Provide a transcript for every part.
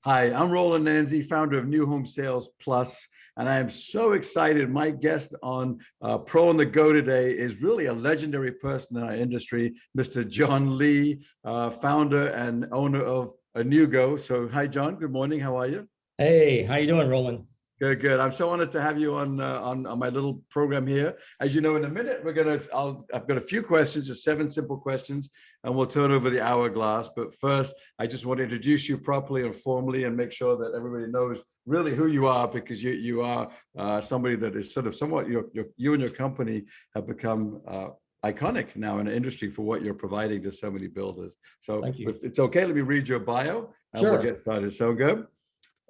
Hi, I'm Roland Nanzi, founder of New Home Sales Plus, and I am so excited. My guest on Pro on the Go today is really a legendary person in our industry, Mr. John Lee, founder and owner of Anewgo. So, hi, John. Good morning. How are you? Hey, how you doing, Roland? Good, good. I'm so honored to have you on my little program here. As you know, in a minute, I've got a few questions, just 7 simple questions, and we'll turn over the hourglass. But first, I just want to introduce you properly and formally, and make sure that everybody knows really who you are, because you are somebody that is sort of somewhat you and your company have become iconic now in the industry for what you're providing to so many builders. So, Thank you. if it's okay, let me read your bio, and we'll Sure. get started. So good.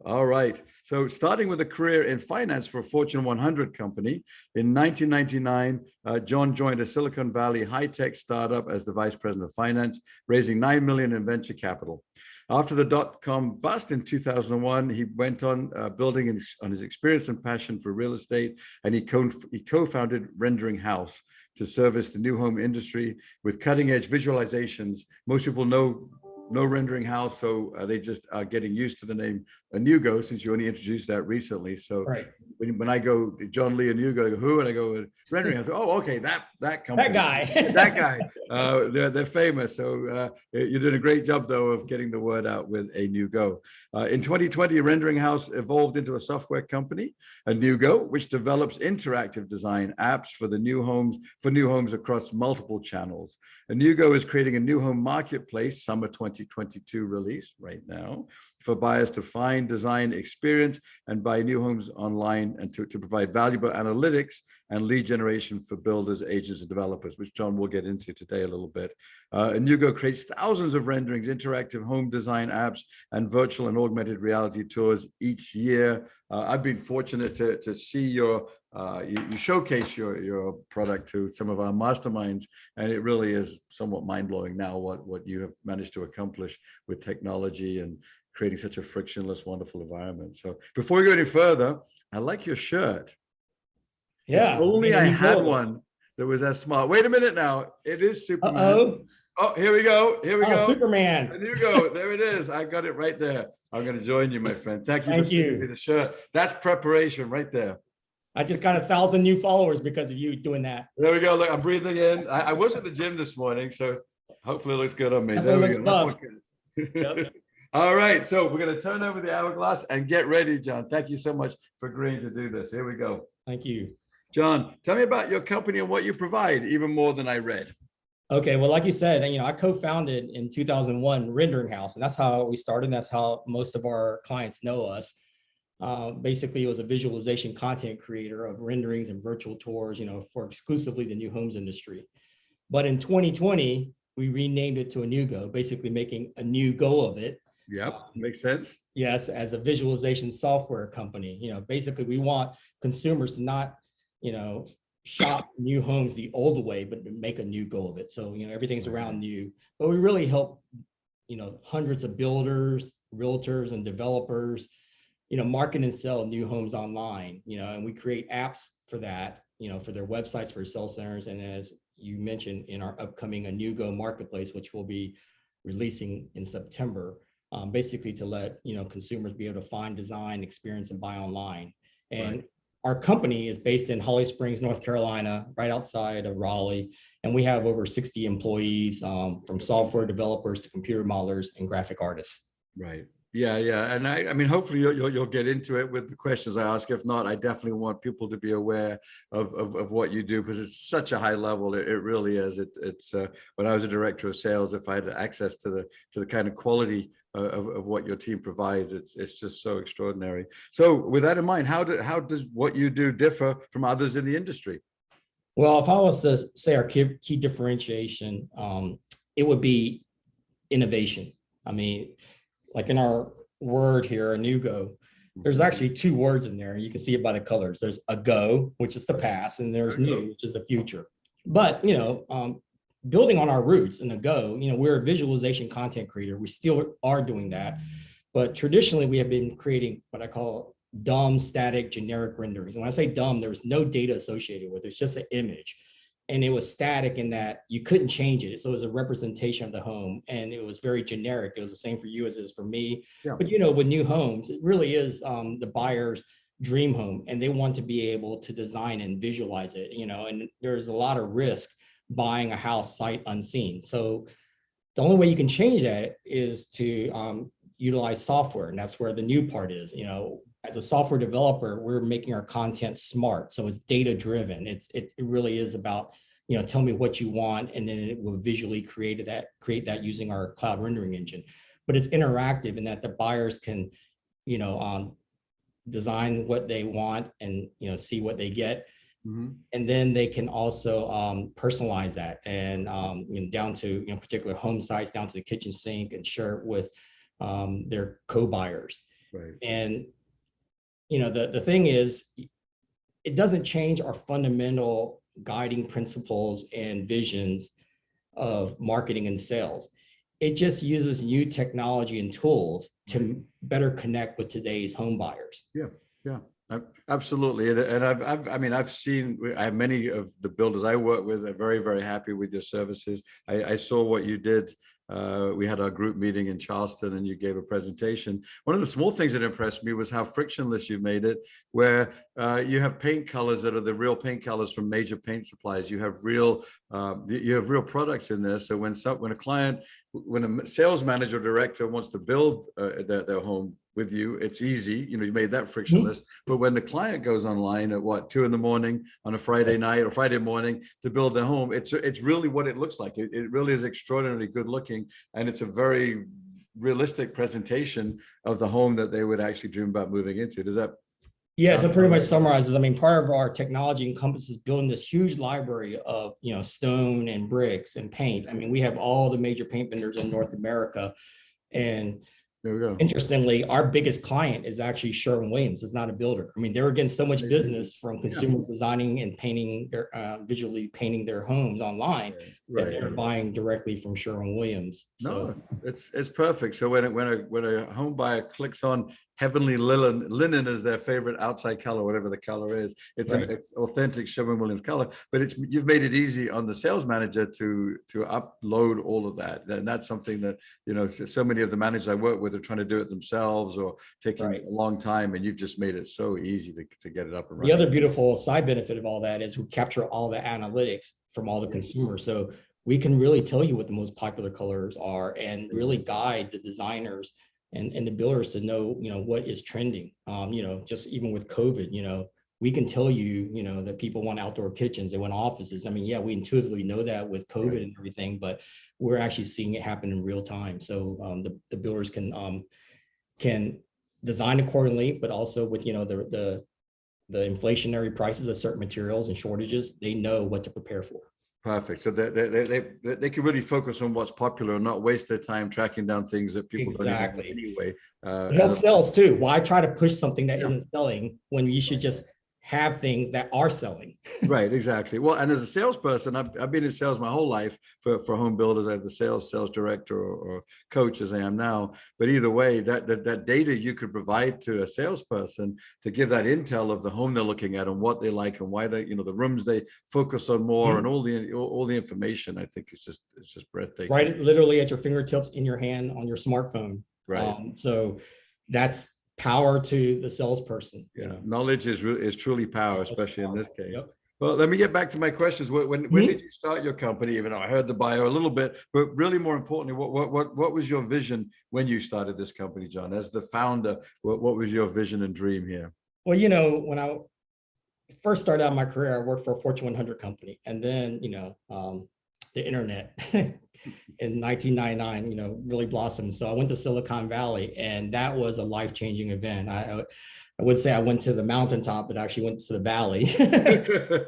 All right. So starting with a career in finance for a Fortune 100 company, in 1999, John joined a Silicon Valley high-tech startup as the vice president of finance, raising $9 million in venture capital. After the dot-com bust in 2001, he went on building on his experience and passion for real estate, and he co-founded Rendering House to service the new home industry with cutting-edge visualizations. Most people know Rendering House, so they just are getting used to the name Anewgo, since you only introduced that recently. So Right. when I go John Lee Anewgo, I go, who? And I go Rendering House. Oh, okay, that company, That guy. that guy. They're famous. So you're doing a great job, though, of getting the word out with Anewgo. In 2020, Rendering House evolved into a software company, Anewgo, which develops interactive design apps for new homes across multiple channels. Anewgo is creating a new home marketplace, summer 2022 release right now, for buyers to find, design, experience, and buy new homes online, and to provide valuable analytics and lead generation for builders, agents, and developers, which John will get into today a little bit. Anewgo creates thousands of renderings, interactive home design apps, and virtual and augmented reality tours each year. I've been fortunate to see you showcase your product to some of our masterminds, and it really is somewhat mind-blowing now what you have managed to accomplish with technology and creating such a frictionless, wonderful environment. So before we go any further, I like your shirt. Yeah. If only I had one that was as smart. Wait a minute now. It is Superman. Uh-oh. Oh, here we go. Here we go. Superman. There you go. There it is. I got it right there. I'm going to join you, my friend. Thank you for sending me the shirt. That's preparation right there. I just got 1,000 new followers because of you doing that. There we go. Look, I'm breathing in. I was at the gym this morning, so hopefully it looks good on me. Definitely there we go. That's what Yep. counts. All right. So we're going to turn over the hourglass and get ready, John. Thank you so much for agreeing to do this. Here we go. Thank you. John, tell me about your company and what you provide, even more than I read. Okay, well, like you said, I co-founded in 2001 Rendering House, and that's how we started. That's how most of our clients know us. Basically, it was a visualization content creator of renderings and virtual tours, for exclusively the new homes industry. But in 2020, we renamed it to Anewgo, basically making a new go of it. Yep, makes sense. Yes, as a visualization software company. Basically, we want consumers to not, shop new homes the old way, but make a new go of it. So, everything's around new, but we really help, hundreds of builders, realtors, and developers, market and sell new homes online, and we create apps for that, for their websites, for sales centers. And as you mentioned, in our upcoming Anewgo marketplace, which we'll be releasing in September, basically to let, consumers be able to find, design, experience, and buy online. And right. Our company is based in Holly Springs, North Carolina, right outside of Raleigh. And we have over 60 employees, from software developers to computer modelers and graphic artists. Right. Yeah, yeah. And I mean, hopefully you'll get into it with the questions I ask. If not, I definitely want people to be aware of what you do, because it's such a high level. It really is. It's when I was a director of sales, if I had access to the kind of quality of what your team provides, it's just so extraordinary. So with that in mind, how does what you do differ from others in the industry? Well, if I was to say our key differentiation, it would be innovation. I mean, like in our word here, Anewgo, there's actually 2 words in there. You can see it by the colors. There's a go, which is the past, and there's new, which is the future. But, building on our roots in the go, we're a visualization content creator. We still are doing that. But traditionally, we have been creating what I call dumb, static, generic renderings. And when I say dumb, there's no data associated with it. It's just an image. and it was static in that you couldn't change it. So it was a representation of the home, and it was very generic. It was the same for you as it is for me. Yeah. But with new homes, it really is the buyer's dream home, and they want to be able to design and visualize it. And there's a lot of risk buying a house sight unseen. So the only way you can change that is to utilize software, and that's where the new part is. As a software developer, we're making our content smart, so it's data driven. It really is about tell me what you want, and then it will visually create that using our cloud rendering engine. But it's interactive in that the buyers can design what they want and see what they get. Mhm. And then they can also personalize that, and down to particular home sites, down to the kitchen sink, and share it with their co-buyers. Right. And the thing is, it doesn't change our fundamental guiding principles and visions of marketing and sales. It just uses new technology and tools to better connect with today's home buyers. Yeah, absolutely. And I have many of the builders I work with are very, very happy with your services. I saw what you did. We had our group meeting in Charleston, and you gave a presentation. One of the small things that impressed me was how frictionless you made it, where you have paint colors that are the real paint colors from major paint suppliers. You have real products in there. So when a sales manager or director wants to build their home with you, it's easy. You made that frictionless. But when the client goes online at 2 a.m. on a Friday night or Friday morning to build their home, it's really what it looks like. It really is extraordinarily good looking, and it's a very realistic presentation of the home that they would actually dream about moving into. Does that? Yeah, so pretty much summarizes. Part of our technology encompasses building this huge library of stone and bricks and paint. We have all the major paint vendors in North America, and there we go. Interestingly, our biggest client is actually Sherwin-Williams. It's not a builder. They're getting so much business from consumers designing and painting their visually painting their homes online that they're buying directly from Sherwin-Williams. No, it's perfect. So when a home buyer clicks on heavenly linen as their favorite outside color, whatever the color is, it's authentic Sherwin-Williams color. But you've made it easy on the sales manager to upload all of that, and that's something that so many of the managers I work with are trying to do it themselves or taking a long time, and you've just made it so easy to get it up and running. The other beautiful side benefit of all that is we capture all the analytics from all the consumers, so we can really tell you what the most popular colors are and really guide the designers and the builders to know what is trending. Just even with COVID, we can tell you that people want outdoor kitchens, they want offices. We intuitively know that with COVID and everything, but we're actually seeing it happen in real time. So the builders can design accordingly, but also with the inflationary prices of certain materials and shortages, they know what to prepare for. Perfect. So they can really focus on what's popular and not waste their time tracking down things that people don't even know anyway. It helps sales too. Why try to push something that isn't selling when you should just have things that are selling? Right, exactly. Well, and as a salesperson, I've been in sales my whole life for home builders. I'm the sales director or coach as I am now. But either way, that data you could provide to a salesperson to give that intel of the home they're looking at and what they like and why they, the rooms they focus on more and all the information, I think it's just breathtaking. Right, literally at your fingertips, in your hand, on your smartphone. Right. So that's power to the salesperson. Knowledge is truly power, especially in this case. Well, let me get back to my questions. When did you start your company? Even though I heard the bio a little bit, but really more importantly, what was your vision when you started this company, John? As the founder, what was your vision and dream here? Well, when I first started out my career, I worked for a Fortune 100 company, and then the internet in 1999, really blossomed. So I went to Silicon Valley, and that was a life-changing event. I would say I went to the mountaintop, but actually went to the valley.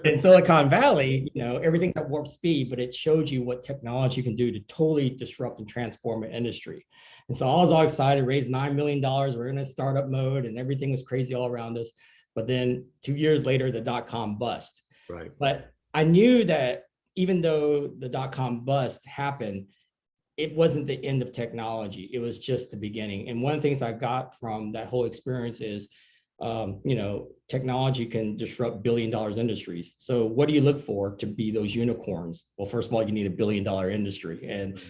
In Silicon Valley, everything's at warp speed, but it showed you what technology can do to totally disrupt and transform an industry. And so I was all excited, raised $9 million. We're in a startup mode, and everything was crazy all around us. But then 2 years later, the dot-com bust. Right. But I knew that even though the dot-com bust happened, it wasn't the end of technology. It was just the beginning. And one of the things I got from that whole experience is technology can disrupt billion-dollar industries. So what do you look for to be those unicorns? Well, first of all, you need a billion-dollar industry. And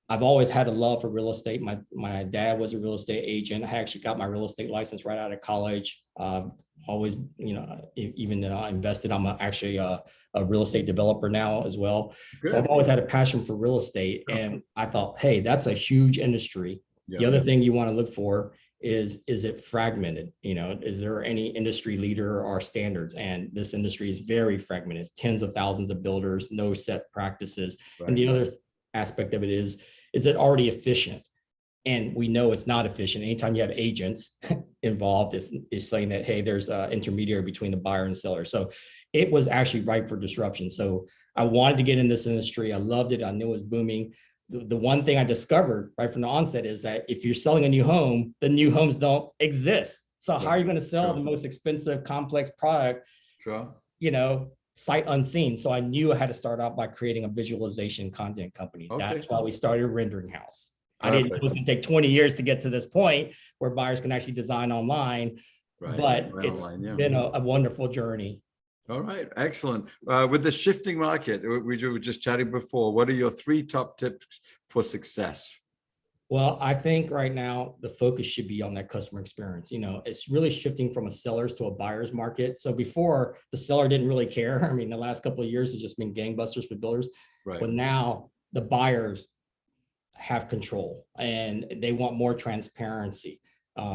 I've always had a love for real estate. My dad was a real estate agent. I actually got my real estate license right out of college. Always, even though I invested, I'm actually a real estate developer now as well. Good. So I've always had a passion for real estate. And I thought, hey, that's a huge industry. Yeah. The other thing you want to look for is it fragmented? Is there any industry leader or standards? And this industry is very fragmented, tens of thousands of builders, no set practices. Right. And the other aspect of it is it already efficient? And we know it's not efficient. Anytime you have agents involved, is saying that, hey, there's an intermediary between the buyer and seller. So it was actually ripe for disruption. So I wanted to get in this industry. I loved it. I knew it was booming. The one thing I discovered right from the onset is that if you're selling a new home, the new homes don't exist. So how are you going to sell the most expensive, complex product, sight unseen? So I knew I had to start out by creating a visualization content company. Okay. That's why we started Rendering House. I didn't know it was going to take 20 years to get to this point where buyers can actually design online, but it's been a wonderful journey. All right, excellent. With the shifting market, we were just chatting before, what are your 3 top tips for success? Well, I think right now the focus should be on that customer experience. It's really shifting from a seller's to a buyer's market. So before, the seller didn't really care. I mean, the last couple of years has just been gangbusters for builders. Right. But now the buyers have control and they want more transparency.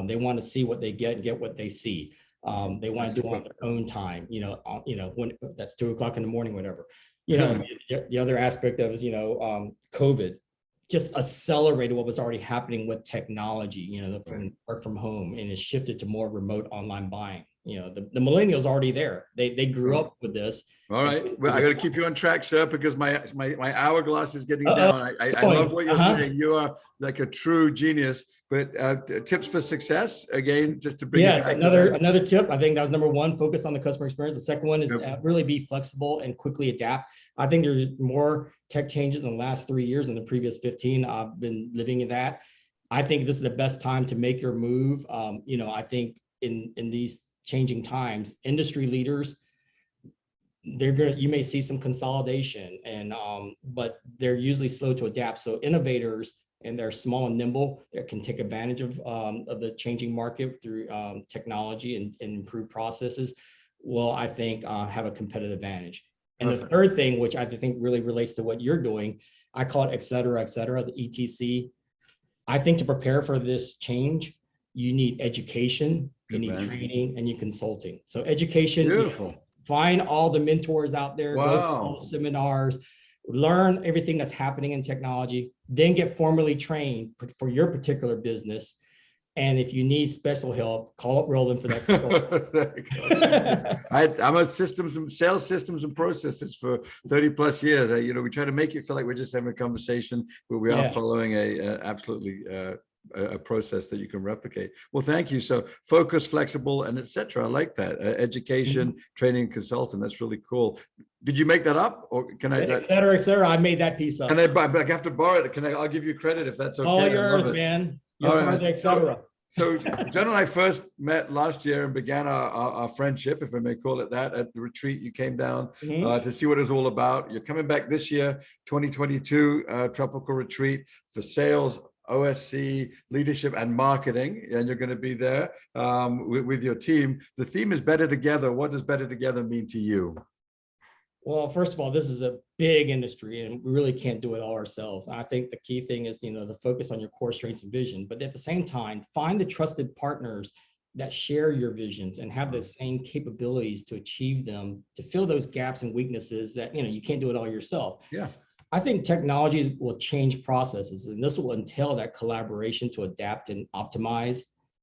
They want to see what they get and get what they see. They want to do it on their own time, when that's 2 o'clock in the morning, whatever. The other aspect of it is, COVID just accelerated what was already happening with technology, from work from home, and it shifted to more remote online buying. The millennials already there. They grew up with this. All right. Well, I got to keep you on track, sir, because my hourglass is getting down. I love what you're saying. You are like a true genius. But tips for success, again, just to bring it back. Another tip, I think that was number 1, focus on the customer experience. The second one is really be flexible and quickly adapt. I think there's more tech changes in the last 3 years than the previous 15. I've been living in that. I think this is the best time to make your move. I think in these changing times, industry leaders, you may see some consolidation, but they're usually slow to adapt. So innovators, and they're small and nimble, that can take advantage of the changing market through technology and improve processes, will, I think, have a competitive advantage. And the third thing, which I think really relates to what you're doing, I call it et cetera, the ETC. I think to prepare for this change, you need education, you need training, and you need consulting. So education, beautiful. Find all the mentors out there, wow. Go to all the seminars, learn everything that's happening in technology, then get formally trained for your particular business. And if you need special help, call up Roland for that. I'm a sales systems and processes for 30 plus years. We try to make it feel like we're just having a conversation, but we are following absolutely a process that you can replicate. Well, thank you. So focus, flexible, and etc. I like that. Education, training, consultant. That's really cool. Did you make that up, or can I? Et cetera. I made that piece up. And I have to borrow it. I'll give you credit if that's okay. All yours, man. You're part of the et cetera. So John and I first met last year and began our friendship, if I may call it that, at the retreat. You came down to see what it's all about. You're coming back this year, 2022 tropical retreat for sales, OSC, leadership, and marketing, and you're going to be there with your team. The theme is better together. What does better together mean to you? Well, first of all, this is a big industry and we really can't do it all ourselves. I think the key thing is, the focus on your core strengths and vision, but at the same time, find the trusted partners that share your visions and have the same capabilities to achieve them, to fill those gaps and weaknesses that, you can't do it all yourself. Yeah. I think technology will change processes, and this will entail that collaboration to adapt and optimize.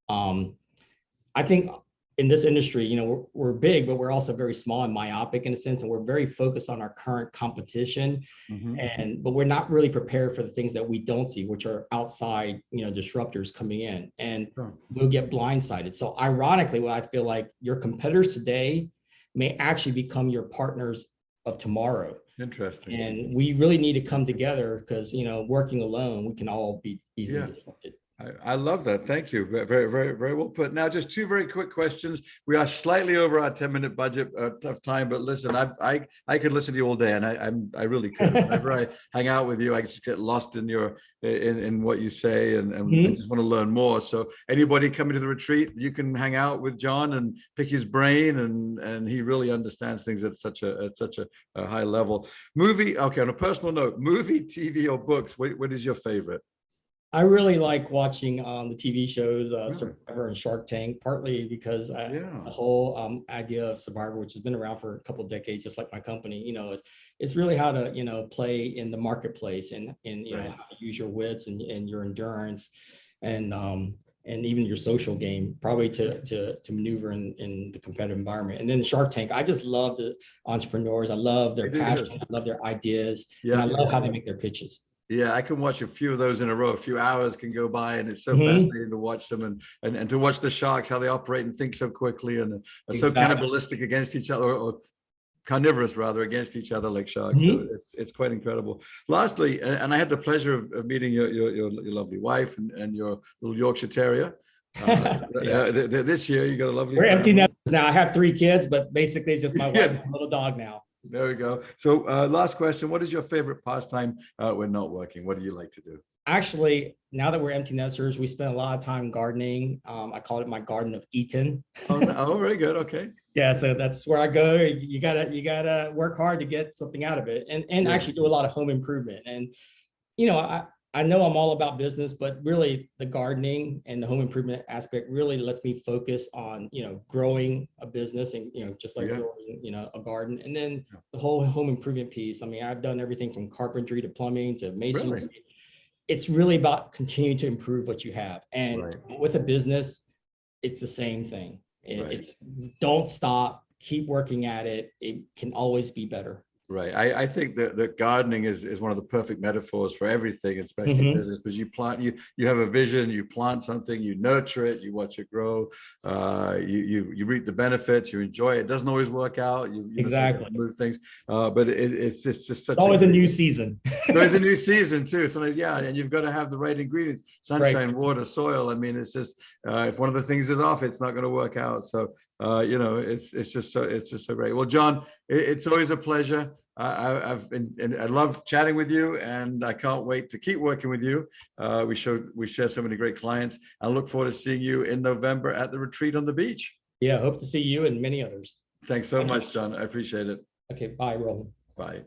I think in this industry, we're big, but we're also very small and myopic in a sense, and we're very focused on our current competition. But we're not really prepared for the things that we don't see, which are outside, disruptors coming in, and we'll get blindsided. So ironically, what I feel like your competitors today may actually become your partners of tomorrow. Interesting. And we really need to come together because, working alone, we can all be easily disrupted. I love that. Thank you. Very, very, very well put. Now, just two very quick questions. We are slightly over our 10-minute budget of time, but listen, I could listen to you all day, and I really could. Whenever I hang out with you, I just get lost in your in what you say, and I just want to learn more. So, anybody coming to the retreat, you can hang out with John and pick his brain, and he really understands things at such a high level. Movie, okay. On a personal note, movie, TV, or books. What is your favorite? I really like watching the TV shows Really? Survivor and Shark Tank, partly because Yeah. the whole idea of Survivor, which has been around for a couple of decades, just like my company, it's really how to, play in the marketplace and Right. how to use your wits and your endurance and even your social game, probably to maneuver in the competitive environment. And then Shark Tank, I just love the entrepreneurs. I love their I do passion. too. I love their ideas, and Yeah. I love how they make their pitches. Yeah, I can watch a few of those in a row. A few hours can go by, and it's so Mhm. fascinating to watch them and to watch the sharks, how they operate and think so quickly and are so Exactly. cannibalistic against each other, or carnivorous rather, against each other like sharks. So Mhm. it's quite incredible. Lastly, and I had the pleasure of meeting your lovely wife and your little Yorkshire Terrier. Yeah. This year, you got a lovely We're empty family. nesters now. I have 3 kids, but basically it's just my wife Yeah, and a little dog now. there we go. So last question, what is your favorite pastime when not working? What do you like to do? Actually, now that we're empty nesters, we spend a lot of time gardening. I call it my garden of Eden. Oh, no. Oh, very good. Okay. Yeah, so that's where I go. You gotta work hard to get something out of it, and Yeah. actually do a lot of home improvement. And I know I'm all about business, but really the gardening and the home improvement aspect really lets me focus on, growing a business and, just like Yeah. growing, a garden. And then the whole home improvement piece. I mean, I've done everything from carpentry to plumbing to masonry. Really? It's really about continuing to improve what you have. And Right. with a business, it's the same thing. Right. It's don't stop, keep working at it. It can always be better. Right. I think that gardening is one of the perfect metaphors for everything, especially business, because you have a vision, you plant something, you nurture it, you watch it grow, you reap the benefits, you enjoy it. It doesn't always work out. You Exactly. move things, but it's just such It's always a new season. So it's a new season too. So yeah, and you've got to have the right ingredients: sunshine, Right. water, soil. I mean, it's just if one of the things is off, it's not going to work out. So it's just so great. Well, John, it's always a pleasure. I love chatting with you, and I can't wait to keep working with you. We share so many great clients. I look forward to seeing you in November at the retreat on the beach. Yeah, hope to see you and many others. Thanks so much, John. I appreciate it. Okay, bye, Roland. Bye.